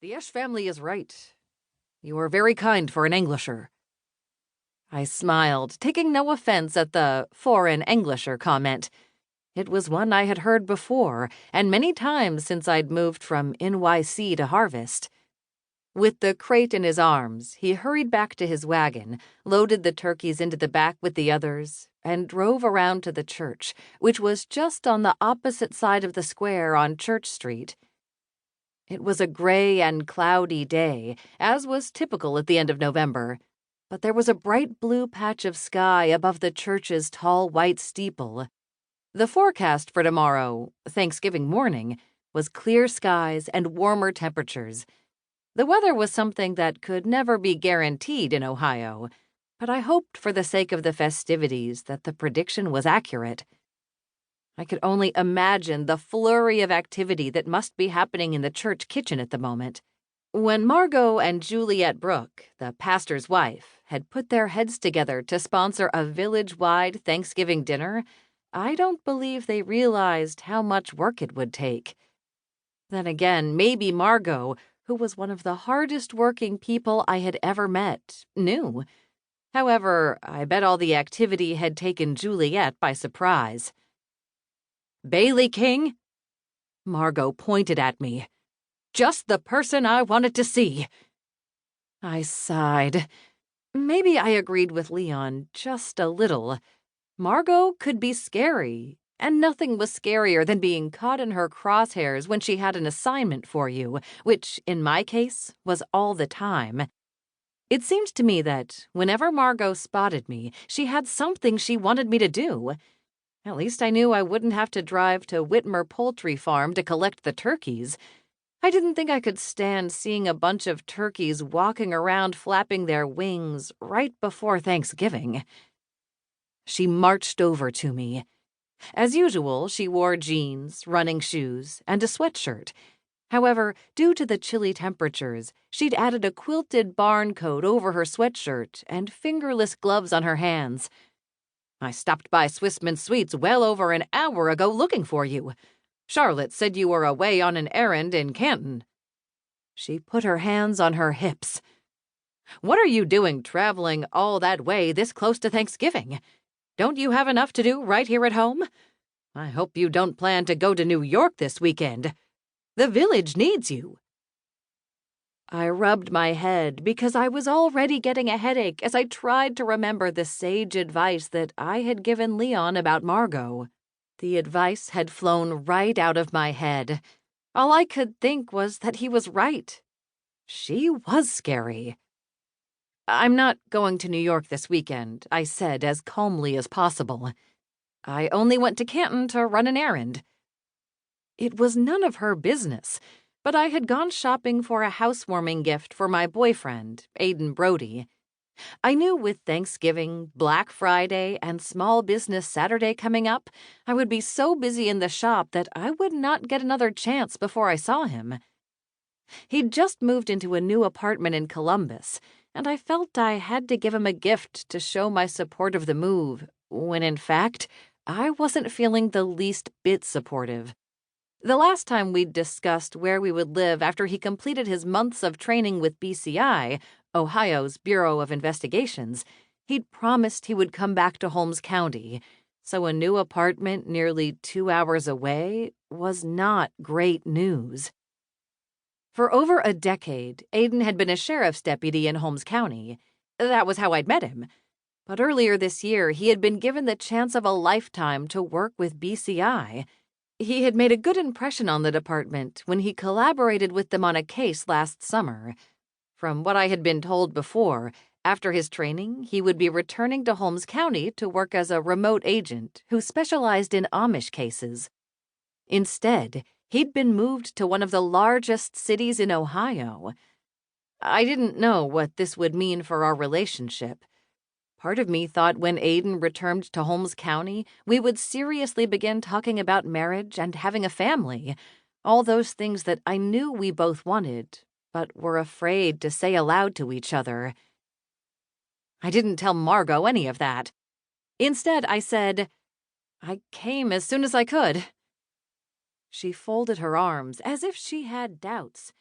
The Esh family is right. You are very kind for an Englisher. I smiled, taking no offense at the "for an Englisher" comment. It was one I had heard before, and many times since I'd moved from NYC to Harvest. With the crate in his arms, he hurried back to his wagon, loaded the turkeys into the back with the others, and drove around to the church, which was just on the opposite side of the square on Church Street. It was a gray and cloudy day, as was typical at the end of November, but there was a bright blue patch of sky above the church's tall white steeple. The forecast for tomorrow, Thanksgiving morning, was clear skies and warmer temperatures. The weather was something that could never be guaranteed in Ohio, but I hoped for the sake of the festivities that the prediction was accurate. I could only imagine the flurry of activity that must be happening in the church kitchen at the moment. When Margot and Juliet Brooke, the pastor's wife, had put their heads together to sponsor a village-wide Thanksgiving dinner, I don't believe they realized how much work it would take. Then again, maybe Margot, who was one of the hardest-working people I had ever met, knew. However, I bet all the activity had taken Juliet by surprise. "Bailey King?" Margot pointed at me. "Just the person I wanted to see." I sighed. Maybe I agreed with Leon just a little. Margot could be scary, and nothing was scarier than being caught in her crosshairs when she had an assignment for you, which, in my case, was all the time. It seemed to me that whenever Margot spotted me, she had something she wanted me to do. At least I knew I wouldn't have to drive to Whitmer Poultry Farm to collect the turkeys. I didn't think I could stand seeing a bunch of turkeys walking around flapping their wings right before Thanksgiving. She marched over to me. As usual, she wore jeans, running shoes, and a sweatshirt. However, due to the chilly temperatures, she'd added a quilted barn coat over her sweatshirt and fingerless gloves on her hands. "I stopped by Swissmen Sweets well over an hour ago looking for you. Charlotte said you were away on an errand in Canton." She put her hands on her hips. "What are you doing traveling all that way this close to Thanksgiving? Don't you have enough to do right here at home? I hope you don't plan to go to New York this weekend. The village needs you." I rubbed my head because I was already getting a headache as I tried to remember the sage advice that I had given Leon about Margot. The advice had flown right out of my head. All I could think was that he was right. She was scary. "I'm not going to New York this weekend," I said as calmly as possible. "I only went to Canton to run an errand." It was none of her business, but I had gone shopping for a housewarming gift for my boyfriend, Aiden Brody. I knew with Thanksgiving, Black Friday, and Small Business Saturday coming up, I would be so busy in the shop that I would not get another chance before I saw him. He'd just moved into a new apartment in Columbus, and I felt I had to give him a gift to show my support of the move, when in fact, I wasn't feeling the least bit supportive. The last time we'd discussed where we would live after he completed his months of training with BCI, Ohio's Bureau of Investigations, he'd promised he would come back to Holmes County, so a new apartment nearly 2 hours away was not great news. For over a decade, Aiden had been a sheriff's deputy in Holmes County. That was how I'd met him. But earlier this year, he had been given the chance of a lifetime to work with BCI. He had made a good impression on the department when he collaborated with them on a case last summer. From what I had been told before, after his training, he would be returning to Holmes County to work as a remote agent who specialized in Amish cases. Instead, he'd been moved to one of the largest cities in Ohio. I didn't know what this would mean for our relationship. Part of me thought when Aiden returned to Holmes County, we would seriously begin talking about marriage and having a family, all those things that I knew we both wanted, but were afraid to say aloud to each other. I didn't tell Margot any of that. Instead, I said, "I came as soon as I could." She folded her arms as if she had doubts.